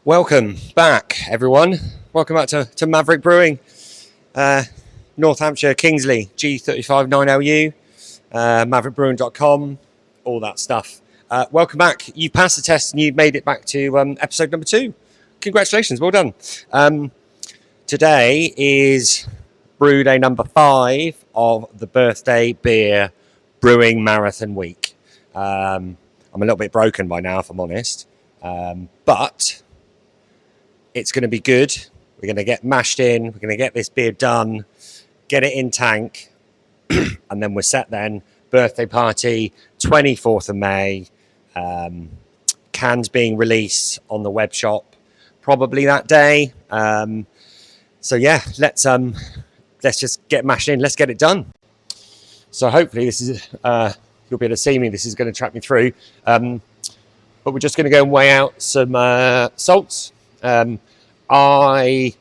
Welcome back, everyone. Welcome back to Maverick Brewing, North Hampshire, Kingsley, G359LU, maverickbrewing.com, all that stuff. Welcome back. You passed the test and you've made it back to episode number 2. Congratulations, well done. Today is brew day number 5 of the birthday beer brewing marathon week. I'm a little bit broken by now, if I'm honest, but it's going to be good. We're going to get mashed in. We're going to get this beer done, get it in tank, and then we're set then. Birthday party, 24th of May. Cans being released on the web shop probably that day. So yeah, let's just get mashed in. Let's get it done. So hopefully this is you'll be able to see me. This is going to track me through. But we're just going to go and weigh out some salts. I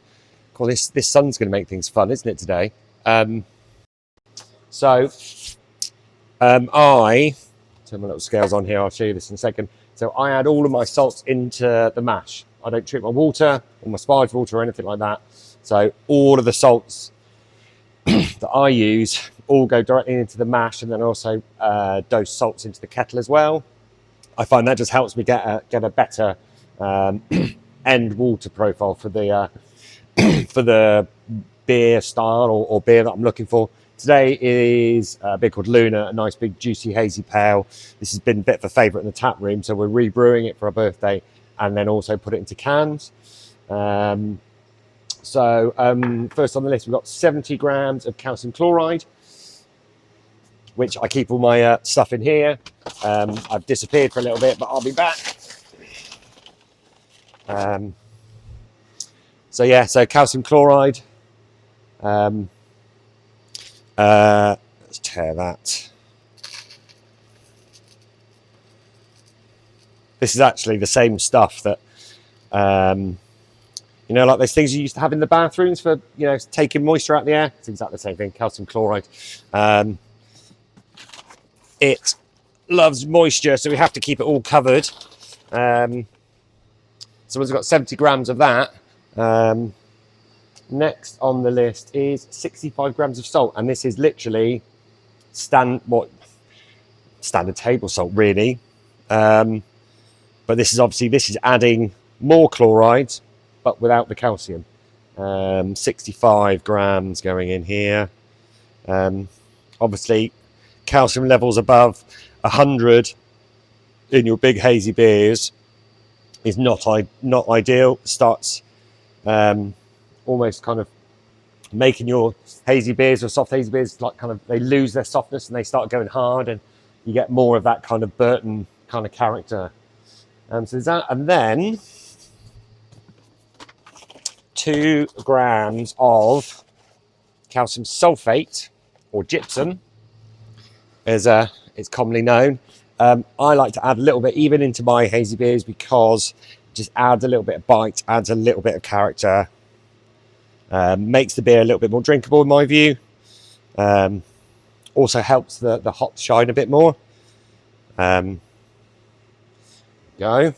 call this sun's going to make things fun, isn't it, today? I turn my little scales on here. I'll show you this in a second. So I add all of my salts into the mash. I don't treat my water or my sparge water or anything like that. So all of the salts that I use all go directly into the mash, and then also dose salts into the kettle as well. I find that just helps me get a better end water profile for the for the beer style or beer that I'm looking for. Today is a beer called Luna, a nice big juicy hazy pale. This has been a bit of a favourite in the tap room, so we're rebrewing it for our birthday and then also put it into cans. First on the list, we've got 70 grams of calcium chloride, which I keep all my stuff in here. I've disappeared for a little bit, but I'll be back. So calcium chloride. Let's tear that. This is actually the same stuff that, like those things you used to have in the bathrooms for, taking moisture out of the air. It's exactly the same thing, calcium chloride. It loves moisture, so we have to keep it all covered. So we've got 70 grams of that. Next on the list is 65 grams of salt, and this is literally standard table salt, really. But this is adding more chlorides, but without the calcium. 65 grams going in here. Obviously, calcium levels above 100 in your big hazy beers is not ideal. Starts almost kind of making your hazy beers or soft hazy beers they lose their softness and they start going hard, and you get more of that kind of Burton kind of character. So there's that, and then 2 grams of calcium sulfate or gypsum, as it's commonly known. I like to add a little bit even into my hazy beers because it just adds a little bit of bite, adds a little bit of character, makes the beer a little bit more drinkable in my view. Also helps the hops shine a bit more. Go.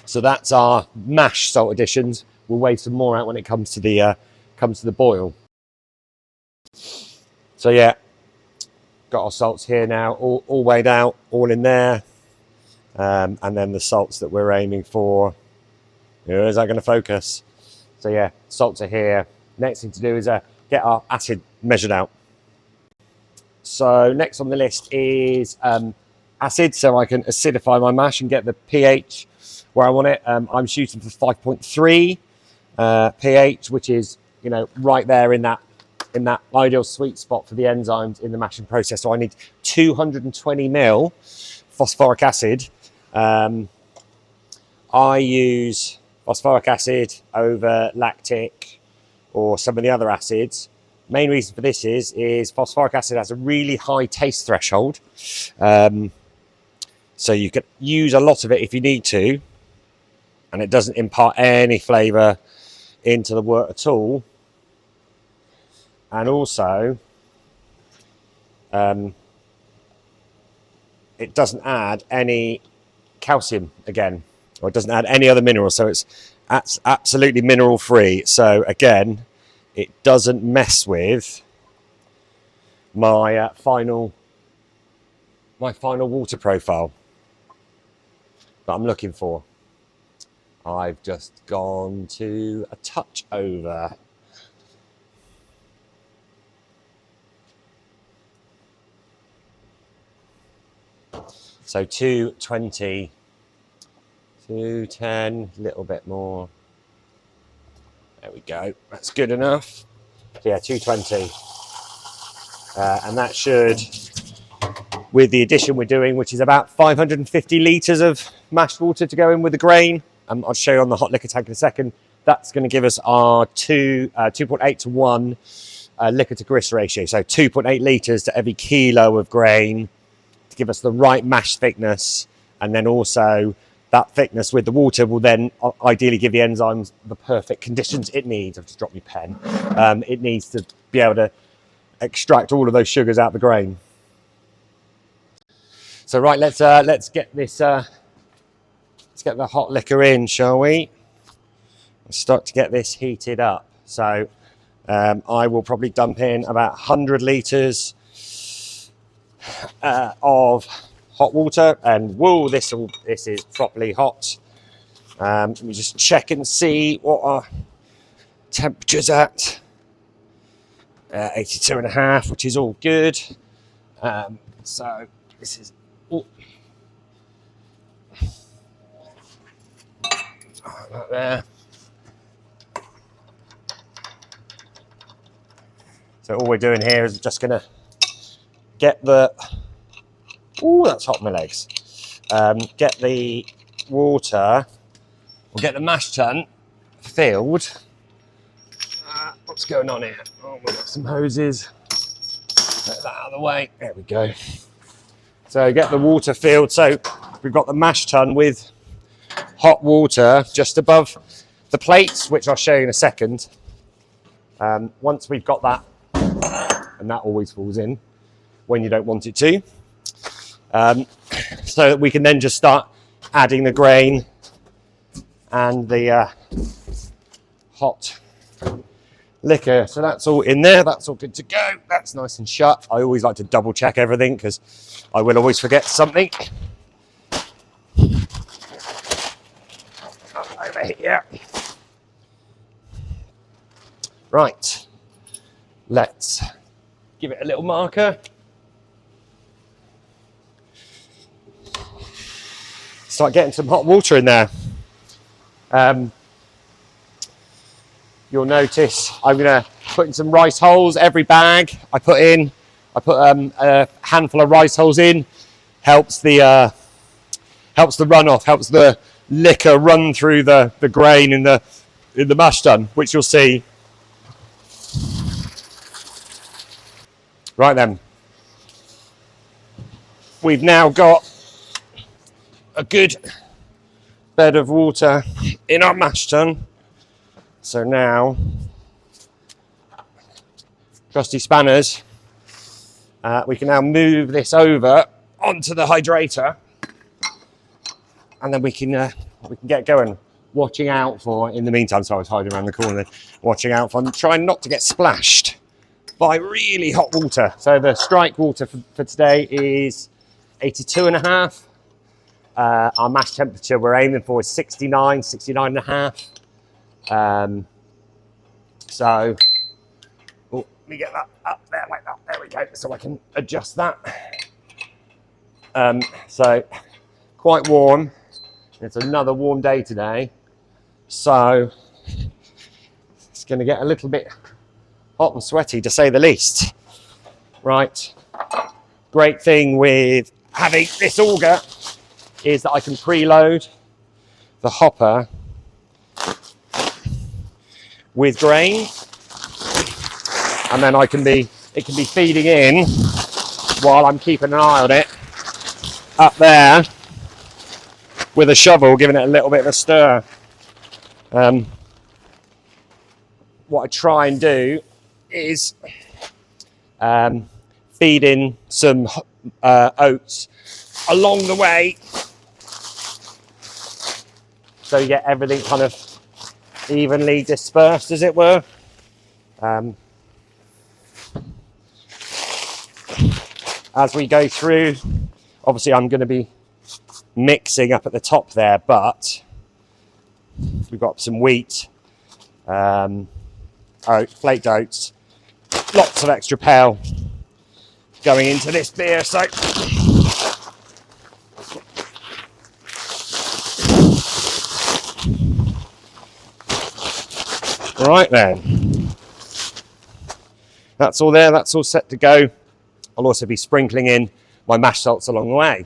So that's our mash salt additions. We'll weigh some more out when it comes to the boil. So yeah, got our salts here now, all weighed out, all in there. And then the salts that we're aiming for. Is that going to focus? So yeah, salts are here. Next thing to do is get our acid measured out. So next on the list is acid, so I can acidify my mash and get the pH where I want it. I'm shooting for 5.3 pH, which is, you know, right there in that ideal sweet spot for the enzymes in the mashing process. So I need 220 ml phosphoric acid. I use phosphoric acid over lactic or some of the other acids. Main reason for this is phosphoric acid has a really high taste threshold. So you can use a lot of it if you need to, and it doesn't impart any flavour into the wort at all. And also, it doesn't add any calcium again, or it doesn't add any other minerals. So it's absolutely mineral free. So again, it doesn't mess with my final water profile that I'm looking for. I've just gone to a touch over. So 220, 210, a little bit more. There we go. That's good enough. So yeah, 220. And that should, with the addition we're doing, which is about 550 litres of mashed water to go in with the grain. I'll show you on the hot liquor tank in a second. That's going to give us our 2.8 to 1 liquor to grist ratio. So 2.8 litres to every kilo of grain to give us the right mash thickness. And then also that thickness with the water will then ideally give the enzymes the perfect conditions it needs. I've just dropped my pen. It needs to be able to extract all of those sugars out of the grain. So right, let's get this. Let's get the hot liquor in, shall we? Let's start to get this heated up. So I will probably dump in about 100 litres of hot water, and whoa, this is properly hot. Let me just check and see what our temperature's at. 82.5, which is all good. So this is all right there. So all we're doing here is just going to get the... Ooh, that's hot in my legs. Get the water, or get the mash tun filled. What's going on here? Oh, we've got some hoses. Get that out of the way. There we go. So get the water filled. So we've got the mash tun with hot water just above the plates, which I'll show you in a second. Once we've got that, and that always falls in when you don't want it to, so that we can then just start adding the grain and the hot liquor. So that's all in there. That's all good to go. That's nice and shut. I always like to double check everything because I will always forget something. Over here. Right. Let's give it a little marker. Start getting some hot water in there. You'll notice I'm going to put in some rice holes. Every bag I put a handful of rice holes in. Helps the runoff, helps the liquor run through the grain in the mash tun, which you'll see. Right then, we've now got a good bed of water in our mash tun. So now, trusty spanners, we can now move this over onto the hydrator, and then we can get going. Watching out for, in the meantime, so I was hiding around the corner, watching out for, trying not to get splashed by really hot water. So the strike water for today is 82.5. Our mash temperature we're aiming for is 69, 69.5. So, let me get that up there like that. There we go, so I can adjust that. So, quite warm. It's another warm day today. So, it's going to get a little bit hot and sweaty, to say the least. Right. Great thing with having this auger is that I can preload the hopper with grain, and then it can be feeding in while I'm keeping an eye on it up there with a shovel, giving it a little bit of a stir. What I try and do is feed in some oats along the way, so you get everything kind of evenly dispersed, as it were. As we go through, obviously I'm going to be mixing up at the top there, but we've got some wheat, flaked oats, lots of extra pale going into this beer. So right then, that's all there, that's all set to go. I'll also be sprinkling in my mash salts along the way.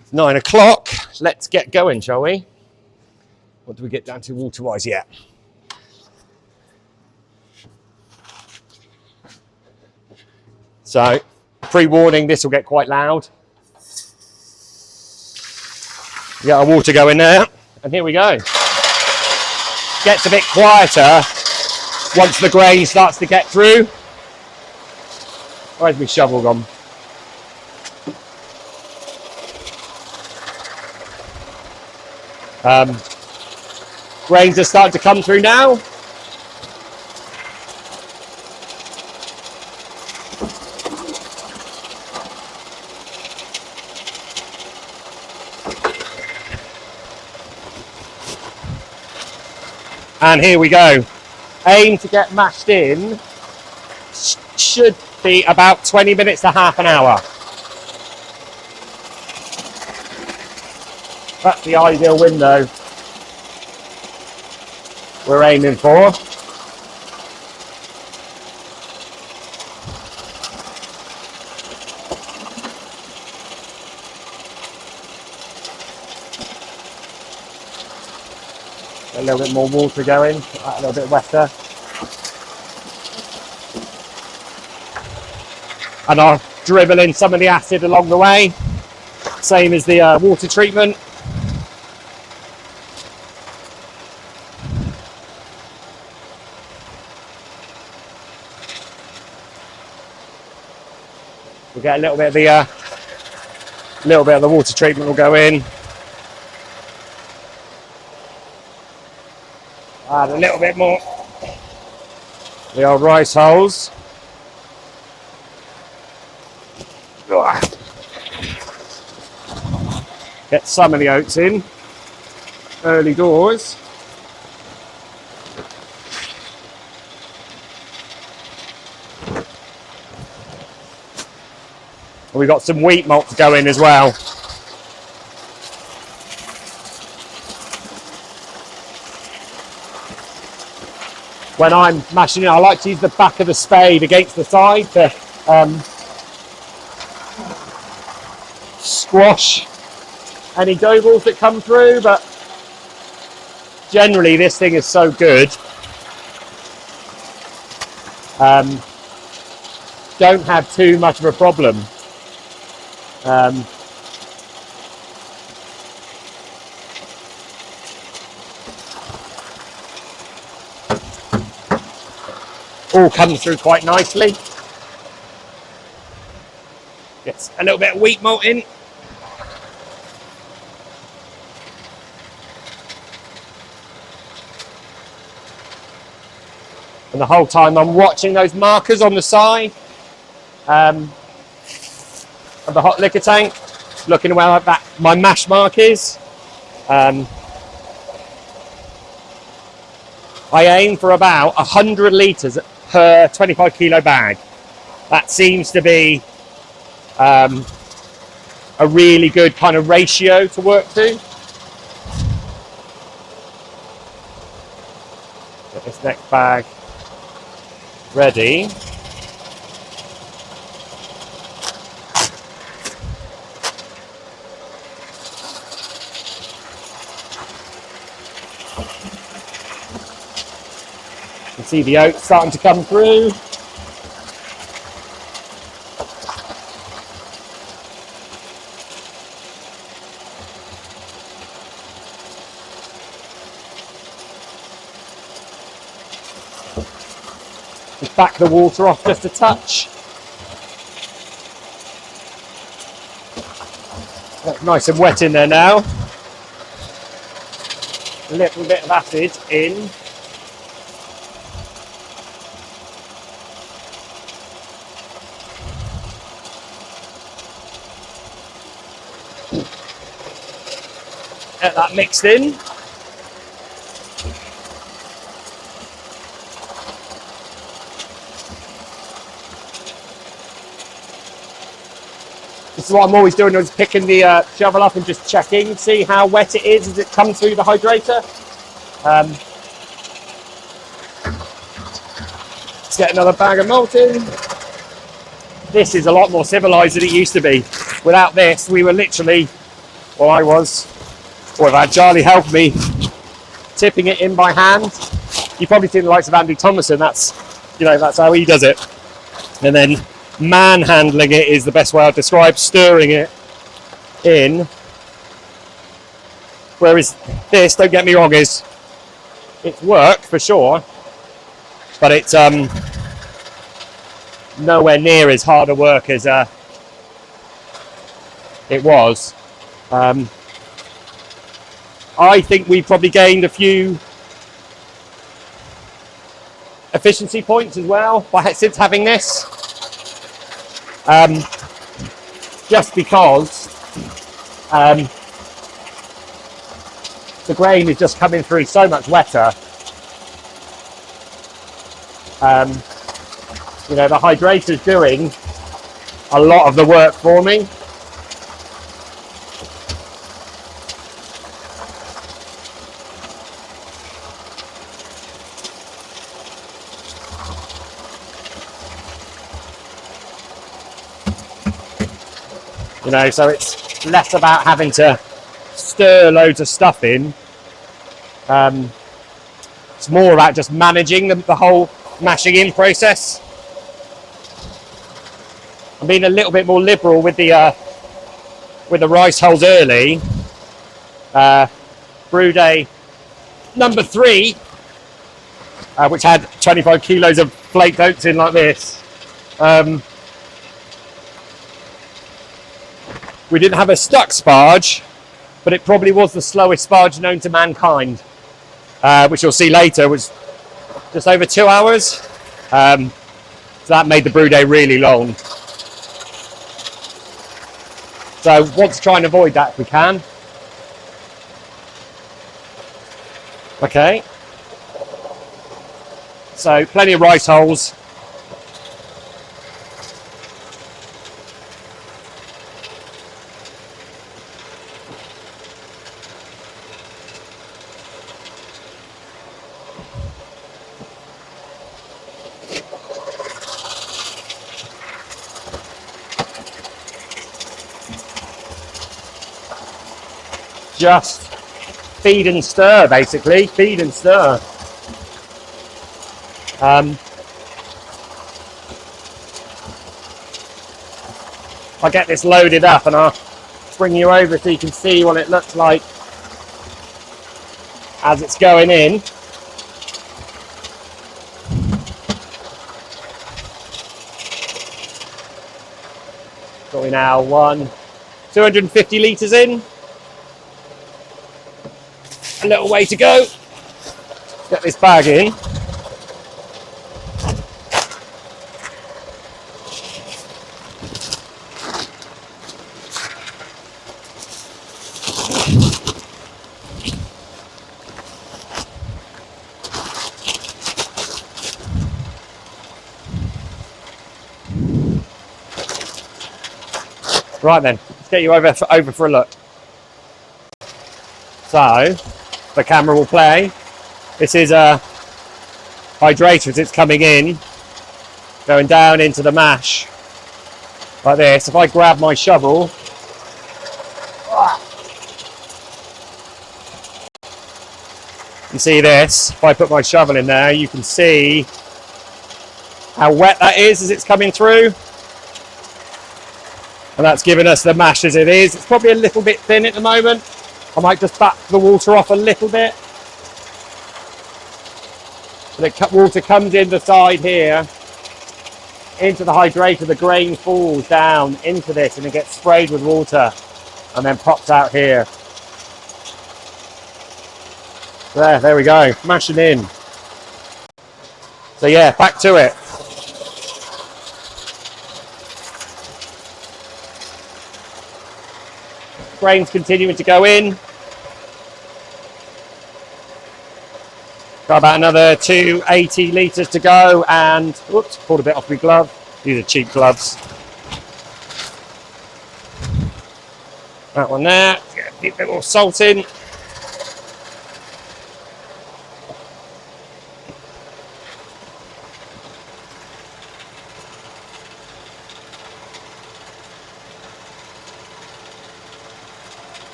It's 9 o'clock, let's get going, shall we? What do we get down to water-wise yet? So, pre-warning, this will get quite loud. Get our water going there, and here we go. Gets a bit quieter once the grain starts to get through. Where's my shovel gone? Grains are starting to come through now. And here we go. Aim to get mashed in. Should be about 20 minutes to half an hour. That's the ideal window we're aiming for. A little bit more water going, a little bit wetter. And I'll dribble in some of the acid along the way, same as the water treatment. We'll get a little bit of the water treatment will go in. Add a little bit more. The old rice hulls. Get some of the oats in early doors. And we've got some wheat malt to go in as well. When I'm mashing it, I like to use the back of the spade against the side to squash any dough balls that come through, but generally this thing is so good. Don't have too much of a problem. All comes through quite nicely. Gets a little bit of wheat malt in. And the whole time I'm watching those markers on the side of the hot liquor tank, looking where my mash mark is. I aim for about 100 litres per 25 kilo bag. That seems to be a really good kind of ratio to work to. Get this next bag ready. You can see the oats starting to come through. Just back the water off just a touch. That's nice and wet in there now. A little bit of acid in. Get that mixed in. This is what I'm always doing, is picking the shovel up and just checking, see how wet it is as it comes through the hydrator. Let's get another bag of malt in. This is a lot more civilised than it used to be. Without this, we were literally, well, I was, or I've had Charlie help me, tipping it in by hand. You've probably seen the likes of Andy Thomason, that's how he does it. And then manhandling it is the best way I'd describe stirring it in. Whereas this, don't get me wrong, it's work for sure, but it's nowhere near as hard a work as it was. I think we probably gained a few efficiency points as well since having this. Just because the grain is just coming through so much wetter. The hydrator's doing a lot of the work for me. So it's less about having to stir loads of stuff in. It's more about just managing the whole mashing in process. I'm being a little bit more liberal with the rice hulls early. Brew day number 3, which had 25 kilos of flaked oats in like this. We didn't have a stuck sparge, but it probably was the slowest sparge known to mankind, which you'll see later was just over 2 hours. So that made the brew day really long. So want to try and avoid that if we can. Okay. So plenty of rice hulls. Just feed and stir, basically. Feed and stir. I'll get this loaded up and I'll bring you over so you can see what it looks like as it's going in. Got now 250 litres in. A little way to go. Get this bag in. Right then, let's get you over for a look. So, the camera will play. This is a hydrator as it's coming in, going down into the mash, like this. If I grab my shovel, you see this, if I put my shovel in there, you can see how wet that is as it's coming through. And that's giving us the mash as it is. It's probably a little bit thin at the moment. I might just back the water off a little bit. But the water comes in the side here, into the hydrator, the grain falls down into this and it gets sprayed with water and then pops out here. There we go, mashing in. So yeah, back to it. Grain's continuing to go in. Got about another 280 litres to go, and whoops, pulled a bit off my glove. These are cheap gloves. That one there, get a bit more salt in.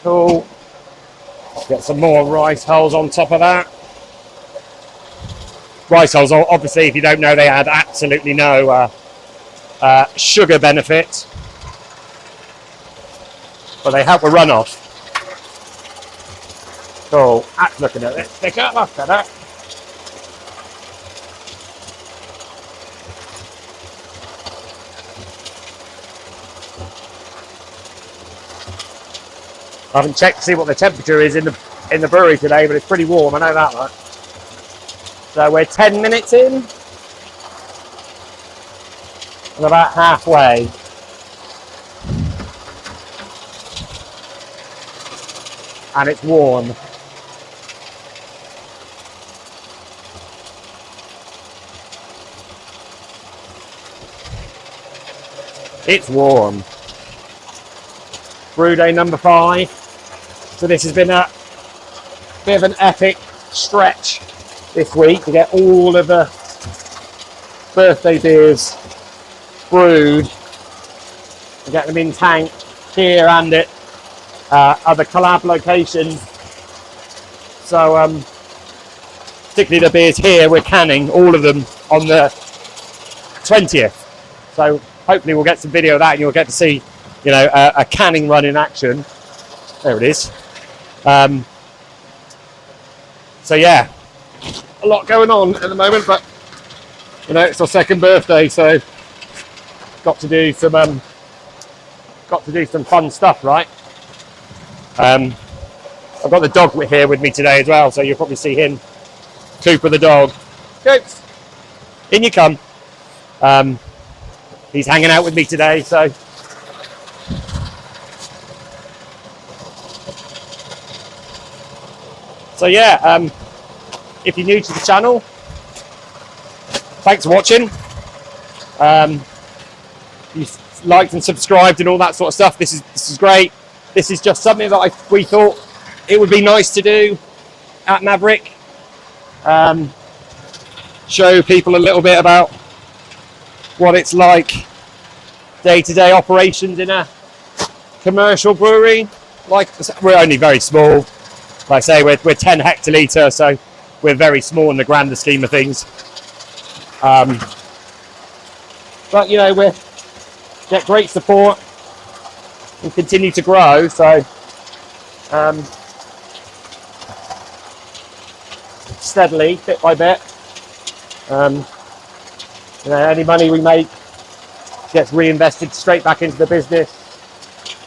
Cool. Get some more rice hulls on top of that. Rice hulls, obviously, if you don't know, they add absolutely no sugar benefit, but they help with runoff. Cool. That's looking a bit thicker. That's better. I haven't checked to see what the temperature is in the brewery today, but it's pretty warm, I know that much. So we're 10 minutes in, and about halfway. And it's warm. It's warm. Brew day number 5. So this has been a bit of an epic stretch this week to get all of the birthday beers brewed and get them in tank here and at other collab locations. So particularly the beers here, we're canning all of them on the 20th. So hopefully we'll get some video of that and you'll get to see, you know, a canning run in action. There it is. So yeah, a lot going on at the moment, but you know, it's our second birthday, so got to do some fun stuff, right? I've got the dog here with me today as well, so you'll probably see him, Cooper the dog. Coops, in you come. He's hanging out with me today, so yeah, if you're new to the channel, thanks for watching. You've liked and subscribed and all that sort of stuff. This is great. This is just something that we thought it would be nice to do at Maverick. Show people a little bit about what it's like day-to-day operations in a commercial brewery. Like, we're only very small. Like I say, we're 10 hectolitre, so we're very small in the grander scheme of things. But you know, we get great support and continue to grow. So steadily, bit by bit. You know, any money we make gets reinvested straight back into the business.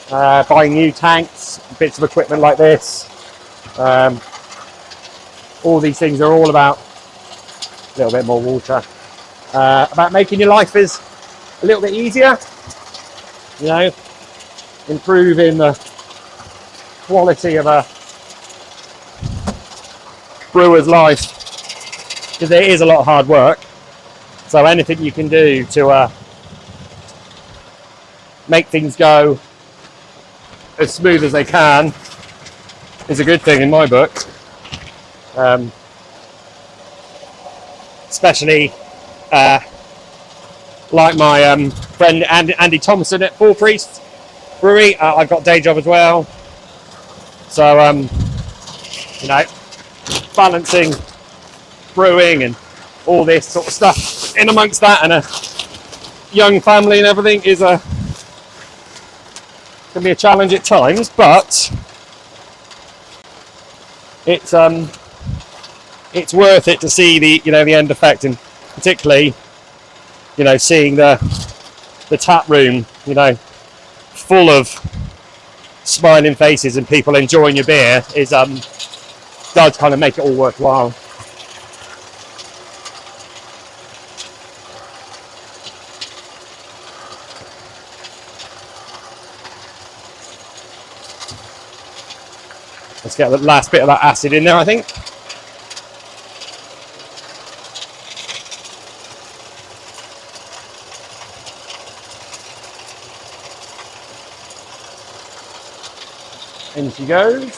Buying new tanks, bits of equipment like this. All these things are all about a little bit more water, about making your life is a little bit easier, you know, improving the quality of a brewer's life, because it is a lot of hard work. So anything you can do to make things go as smooth as they can is a good thing in my book. Especially like my friend Andy Thompson at Four Priests Brewery. I've got a day job as well, so you know, balancing brewing and all this sort of stuff in amongst that, and a young family and everything is can be a challenge at times, but it's worth it to see the the end effect, and particularly seeing the tap room full of smiling faces and people enjoying your beer is does kind of make it all worthwhile. Let's get the last bit of that acid in there, I think. In she goes.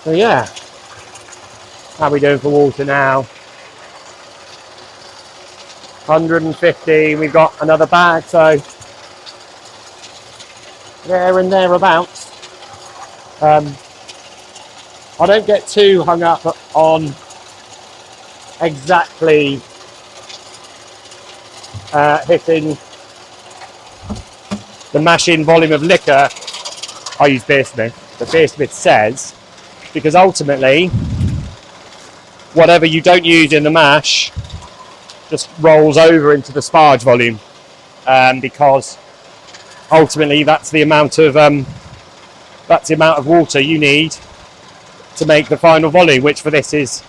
So yeah, how are we doing for water now? 150, we've got another bag, so there and thereabouts. I don't get too hung up on exactly hitting the mash-in volume of liquor. I use Beersmith. The Beersmith says, because ultimately, whatever you don't use in the mash just rolls over into the sparge volume, because ultimately that's the amount of water you need to make the final volume, which for this is,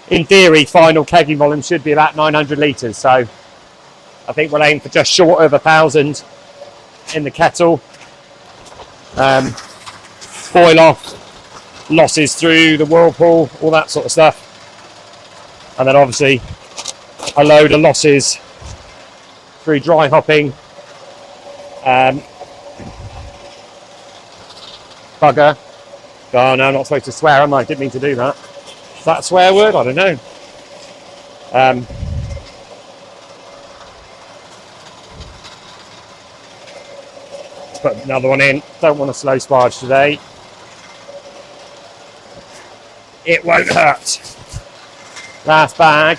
in theory, final kegging volume should be about 900 litres. So I think we'll aim for just short of 1,000 in the kettle. Boil off losses through the whirlpool, all that sort of stuff, and then obviously a load of losses through dry hopping. Bugger. Oh no, I'm not supposed to swear, am I? Didn't mean to do that. Is that a swear word? I don't know. Let's put another one in. Don't want a slow sparge today. It won't hurt. Last bag.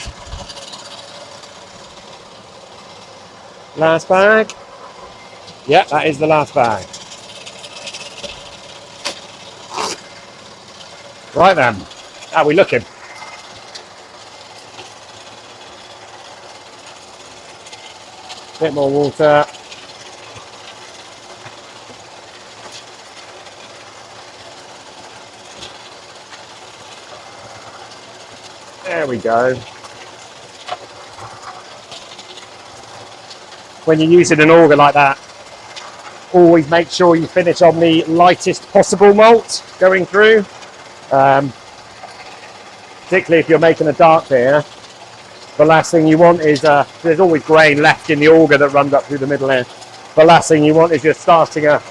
Last bag. Yeah, that is the last bag. Right then, how are we looking? Bit more water. There we go. When you're using an auger like that, always make sure you finish on the lightest possible malt going through. Particularly if you're making a dark beer, the last thing you want is, there's always grain left in the auger that runs up through the middle here. The last thing you want is you're starting a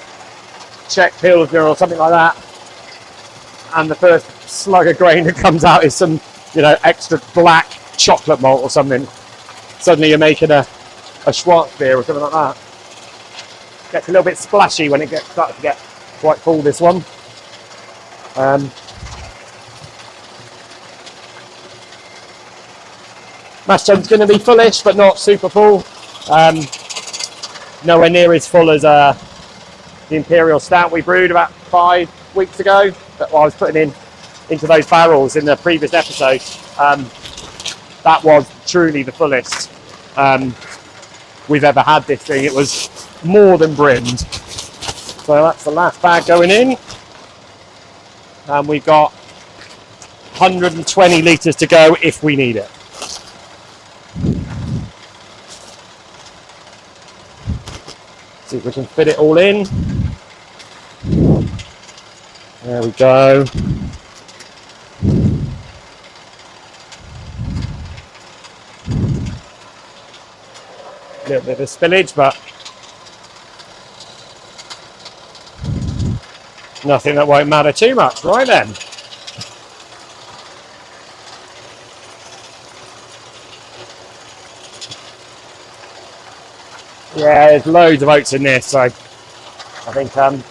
Czech Pilsner or something like that, and the first slug of grain that comes out is some, extra black chocolate malt or something. Suddenly you're making a Schwartz beer or something like that. Gets a little bit splashy when it starts to get quite full, this one. Mash tun's going to be fullish, but not super full. Nowhere near as full as the Imperial Stout we brewed about 5 weeks ago, that I was putting into those barrels in the previous episode. That was truly the fullest we've ever had this thing. It was more than brimmed. So that's the last bag going in. And we've got 120 litres to go if we need it. See if we can fit it all in. There we go. A little bit of spillage, but nothing that won't matter too much. Right then. Yeah, there's loads of oats in this, so I think I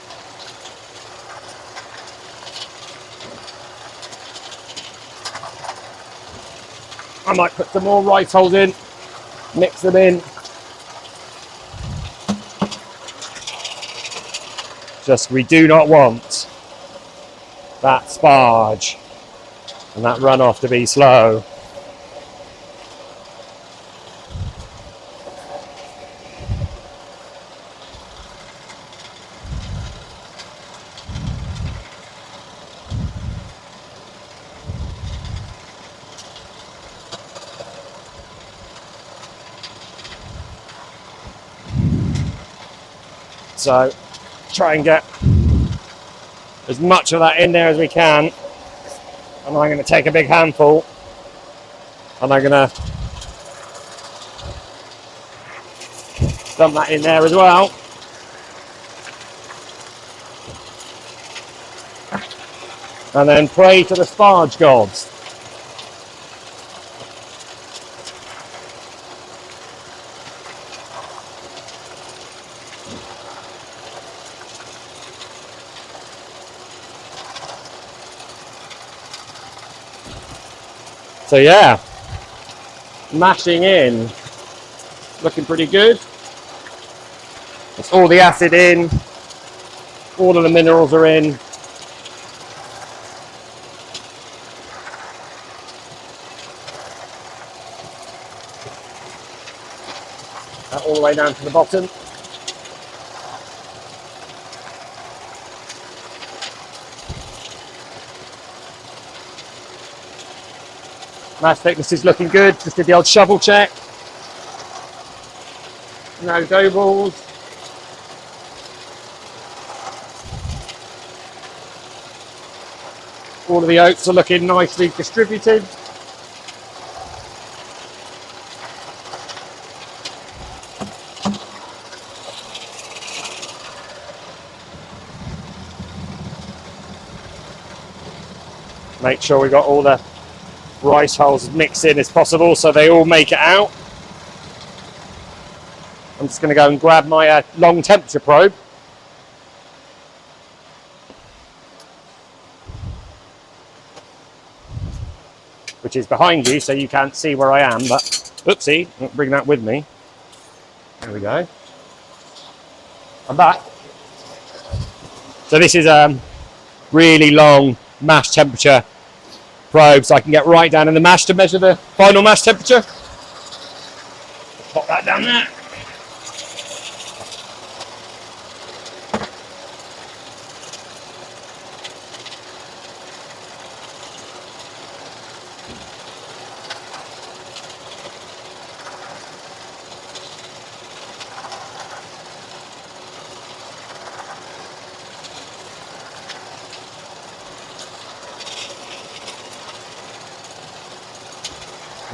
might put some more rice hulls in, mix them in. Just we do not want that sparge and that runoff to be slow. So try and get as much of that in there as we can, and I'm going to take a big handful and I'm going to dump that in there as well. And then pray to the sparge gods. So yeah, mashing in, looking pretty good. It's all the acid in, all of the minerals are in. All the way down to the bottom. Mash thickness is looking good. Just did the old shovel check. No dough balls. All of the oats are looking nicely distributed. Make sure we got all the rice hulls mixed in as possible so they all make it out. I'm just going to go and grab my long temperature probe. Which is behind you, so you can't see where I am, but oopsie, I'll bring that with me. There we go. I'm back. So this is really long mash temperature probe, so I can get right down in the mash to measure the final mash temperature. Pop that down there.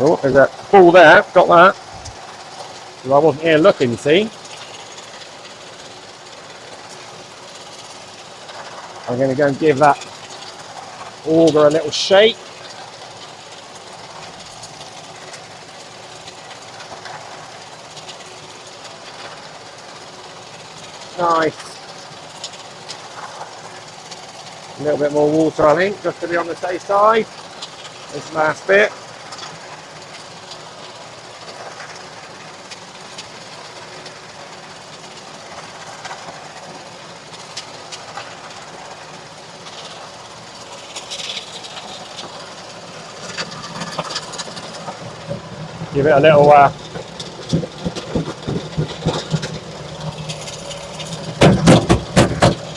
Oh, there's a pool there, got that. Because I wasn't here looking, you see. I'm going to go and give that auger a little shake. Nice. A little bit more water, I think, just to be on the safe side. This last bit. Give it a little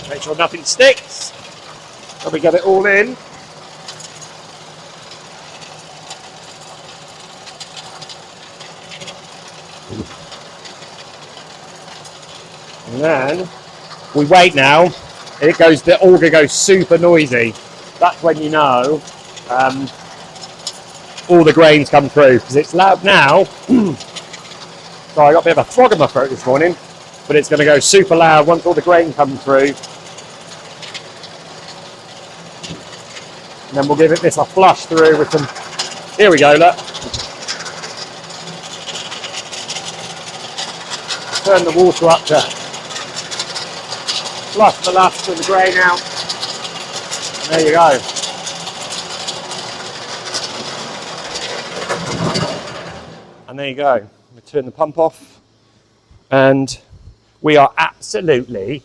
make sure nothing sticks. So we get it all in. And then we wait now. It goes, the auger goes super noisy. That's when you know all the grains come through, because it's loud now. So I got a bit of a frog in my throat this morning, but it's going to go super loud once all the grain comes through. And then we'll give it this a flush through with some, here we go, look. Turn the water up to flush the last of the grain out. And there you go. And there you go. We turn the pump off, and we are absolutely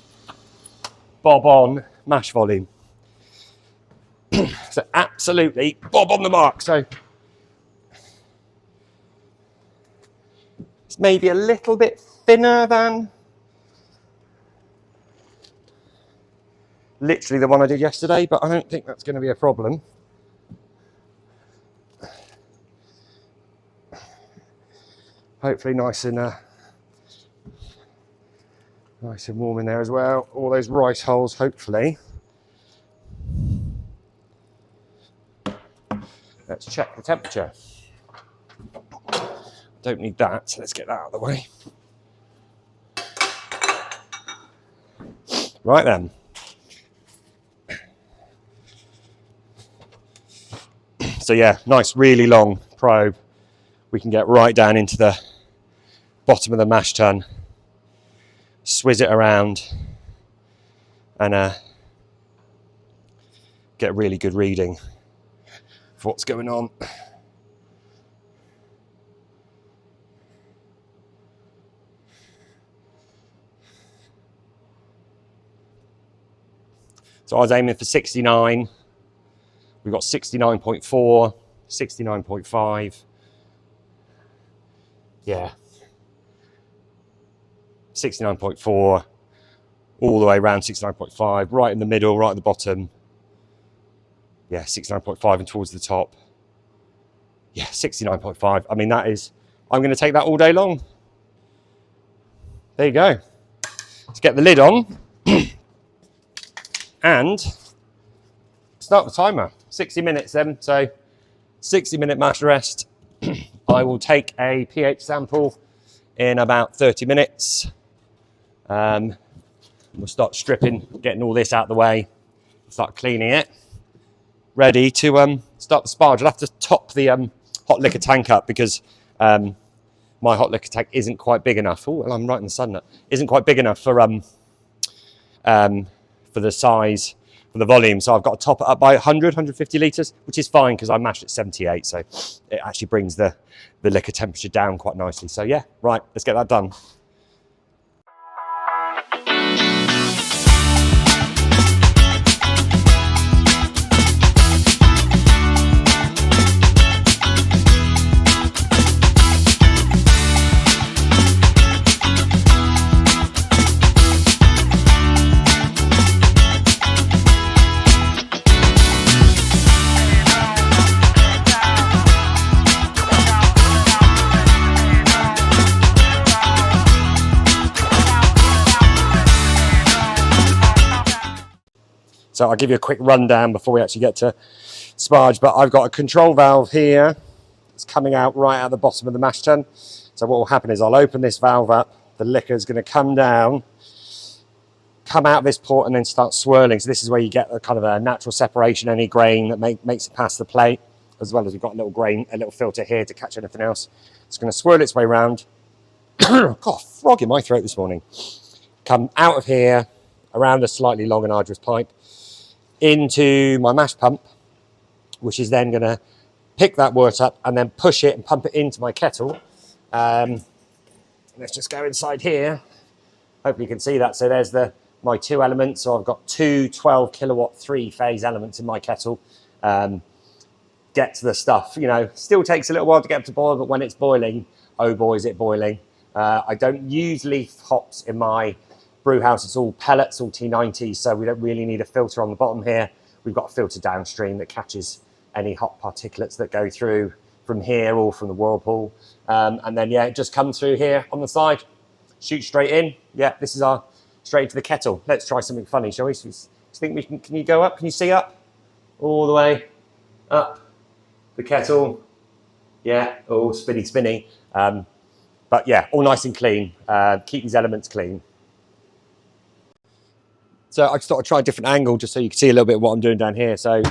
bob on mash volume. So absolutely bob on the mark. So it's maybe a little bit thinner than literally the one I did yesterday, but I don't think that's going to be a problem. Hopefully nice and warm in there as well. All those rice hulls, hopefully. Let's check the temperature. Don't need that, so let's get that out of the way. Right then. So yeah, nice, really long probe. We can get right down into the bottom of the mash tun, swizz it around, and get a really good reading of what's going on. So I was aiming for 69. We've got 69.4, 69.5. Yeah. 69.4, all the way around 69.5, right in the middle, right at the bottom. Yeah, 69.5 and towards the top. Yeah, 69.5. I mean, that is, I'm going to take that all day long. There you go. Let's get the lid on and start the timer. 60 minutes then, so 60-minute mash rest. I will take a pH sample in about 30 minutes. We'll start stripping, getting all this out of the way, start cleaning it. Ready to start the sparge. I'll have to top the hot liquor tank up because my hot liquor tank isn't quite big enough. Oh, well, I'm right in the sun now. Isn't quite big enough for the size, for the volume. So I've got to top it up by 150 litres, which is fine because I mashed at 78. So it actually brings the liquor temperature down quite nicely. So yeah, right, let's get that done. So I'll give you a quick rundown before we actually get to sparge, but I've got a control valve here. It's coming out right at the bottom of the mash tun. So what will happen is I'll open this valve up, the liquor is going to come down, come out of this port and then start swirling. So this is where you get a kind of a natural separation, any grain that makes it past the plate, as well as we've got a little filter here to catch anything else. It's going to swirl its way around. God, frog in my throat this morning. Come out of here, around a slightly long and arduous pipe, into my mash pump, which is then going to pick that wort up and then push it and pump it into my kettle. Let's just go inside here. Hopefully you can see that. So there's my two elements. So I've got two 12 kilowatt 3-phase elements in my kettle. Get to the stuff, you know, still takes a little while to get up to boil, but when it's boiling, oh boy, is it boiling. I don't use leaf hops in my brew house. It's all pellets, all T90s, so we don't really need a filter on the bottom here. We've got a filter downstream that catches any hot particulates that go through from here or from the whirlpool. And then, yeah, it just comes through here on the side, shoot straight in. Yeah, this is our straight into the kettle. Let's try something funny, shall we? So think we can you go up? Can you see up? All the way up the kettle. Yeah, all spinny. But yeah, all nice and clean. Keep these elements clean. So I just thought I'd try a different angle just so you can see a little bit of what I'm doing down here. So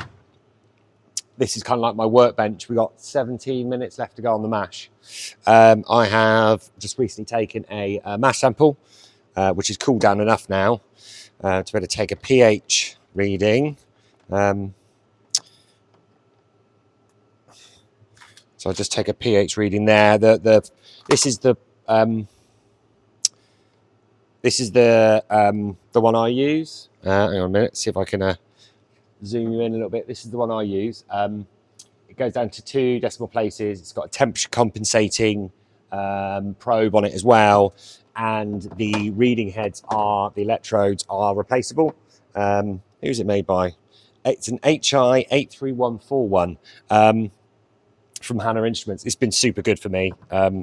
this is kind of like my workbench. We've got 17 minutes left to go on the mash. I have just recently taken a mash sample, which is cooled down enough now to be able to take a pH reading. So I'll just take a pH reading there. This is the one I use. Hang on a minute, see if I can zoom you in a little bit. This is the one I use. It goes down to 2 decimal places. It's got a temperature compensating probe on it as well, and the reading heads the electrodes are replaceable. Who's it made by? It's an HI 83141 from Hannah Instruments. It's been super good for me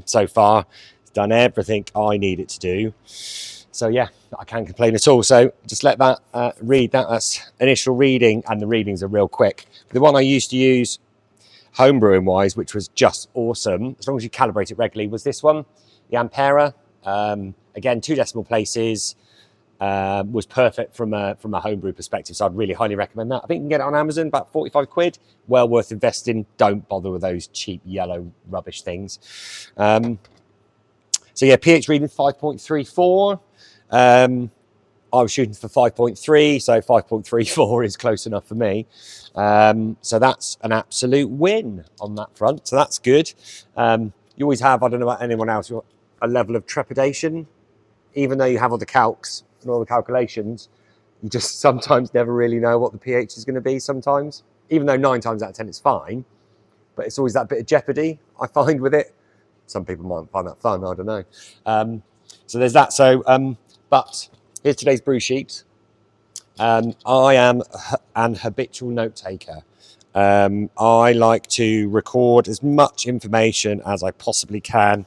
so far. It's done everything I need it to do. So yeah, I can't complain at all. So just let that read. That's initial reading, and the readings are real quick. The one I used to use home brewing wise, which was just awesome, as long as you calibrate it regularly, was this one, the Ampera. Again, 2 decimal places, was perfect from a homebrew perspective. So I'd really highly recommend that. I think you can get it on Amazon, about 45 quid. Well worth investing. Don't bother with those cheap yellow rubbish things. So yeah, pH reading 5.34. I was shooting for 5.3, so 5.34 is close enough for me. So that's an absolute win on that front. So that's good. You always have, I don't know about anyone else, a level of trepidation, even though you have all the calcs and all the calculations. You just sometimes never really know what the pH is going to be sometimes, even though 9 times out of 10 it's fine. But it's always that bit of jeopardy I find with it. Some people might find that fun, I don't know. So there's that. So, but here's today's brew sheet. I am an habitual note taker. I like to record as much information as I possibly can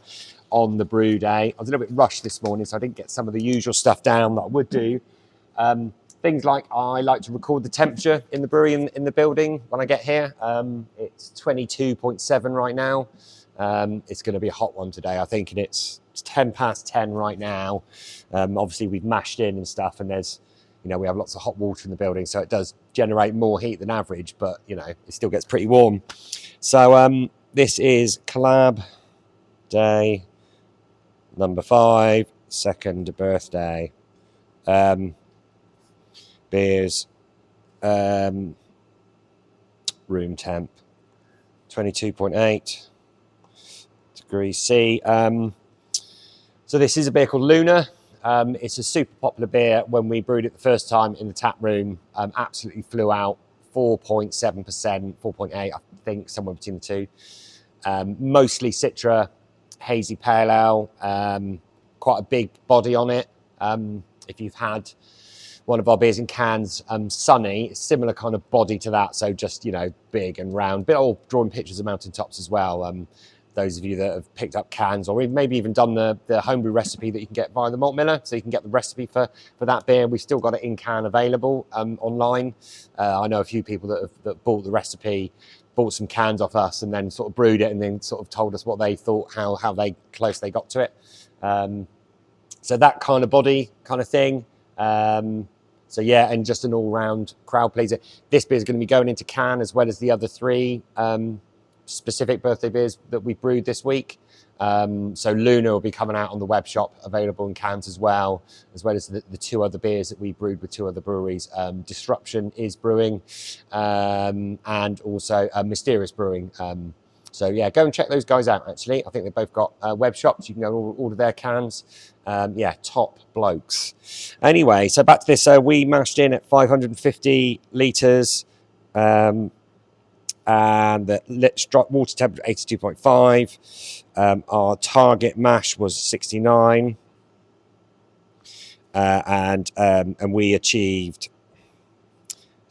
on the brew day. I was a little bit rushed this morning, so I didn't get some of the usual stuff down that I would do. Things like I like to record the temperature in the brewery in the building when I get here. It's 22.7 right now. It's going to be a hot one today, I think, and it's 10 past 10 right now. Obviously, we've mashed in and stuff, and there's, we have lots of hot water in the building, so it does generate more heat than average, but, it still gets pretty warm. So this is collab day number 5, second birthday. Beers, room temp, 22.8 degrees C. So this is a beer called Luna. It's a super popular beer. When we brewed it the first time in the tap room, absolutely flew out. 4.7%, 4.8, I think, somewhere between the two. Mostly Citra, hazy pale ale, quite a big body on it. If you've had one of our beers in cans, Sunny, similar kind of body to that. So just, big and round, bit all drawing pictures of mountaintops as well. Those of you that have picked up cans, or maybe even done the homebrew recipe that you can get via the malt miller, so you can get the recipe for that beer. We've still got it in can available online. I know a few people that bought the recipe, bought some cans off us, and then sort of brewed it, and then sort of told us what they thought, how close they got to it. So that kind of body kind of thing. So yeah, and just an all-round crowd pleaser. This beer is going to be going into can as well as the other 3 specific birthday beers that we brewed this week. So Luna will be coming out on the web shop, available in cans as well as the 2 other beers that we brewed with 2 other breweries. Disruption is brewing, and also Mysterious Brewing. So yeah, go and check those guys out, actually. I think they've both got web shops. You can go and order their cans. Yeah, top blokes. Anyway, so back to this. So we mashed in at 550 litres. And the water temperature 82.5. Our target mash was 69, and we achieved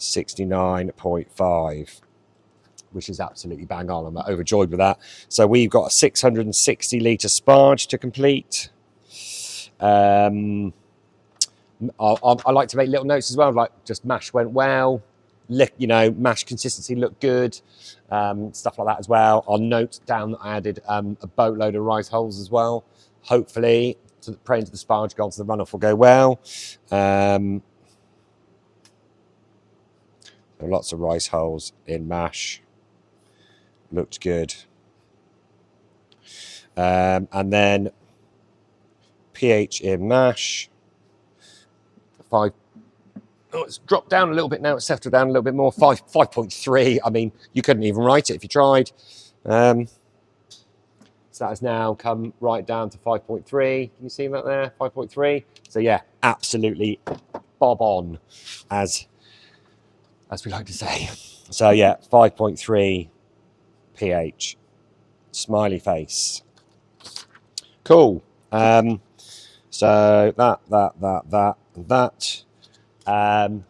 69.5, which is absolutely bang on. I'm overjoyed with that. So we've got a 660 litre sparge to complete. I like to make little notes as well, like just mash went well, mash consistency looked good, stuff like that as well. I'll note down that I added a boatload of rice hulls as well. Hopefully, praying to the sparge gods, the runoff will go well. So lots of rice hulls in mash. Looked good. And then pH in mash. It's dropped down a little bit now. It's settled down a little bit more. 5.3. I mean, you couldn't even write it if you tried. So that has now come right down to 5.3. Can you see that there? 5.3. So yeah, absolutely bob on, as we like to say. So yeah, 5.3 pH. Smiley face. Cool. So that.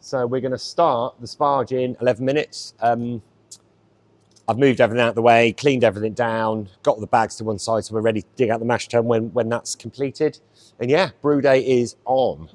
So we're going to start the sparge in 11 minutes. I've moved everything out of the way, cleaned everything down, got the bags to one side, so we're ready to dig out the mash tun when that's completed. And yeah, brew day is on.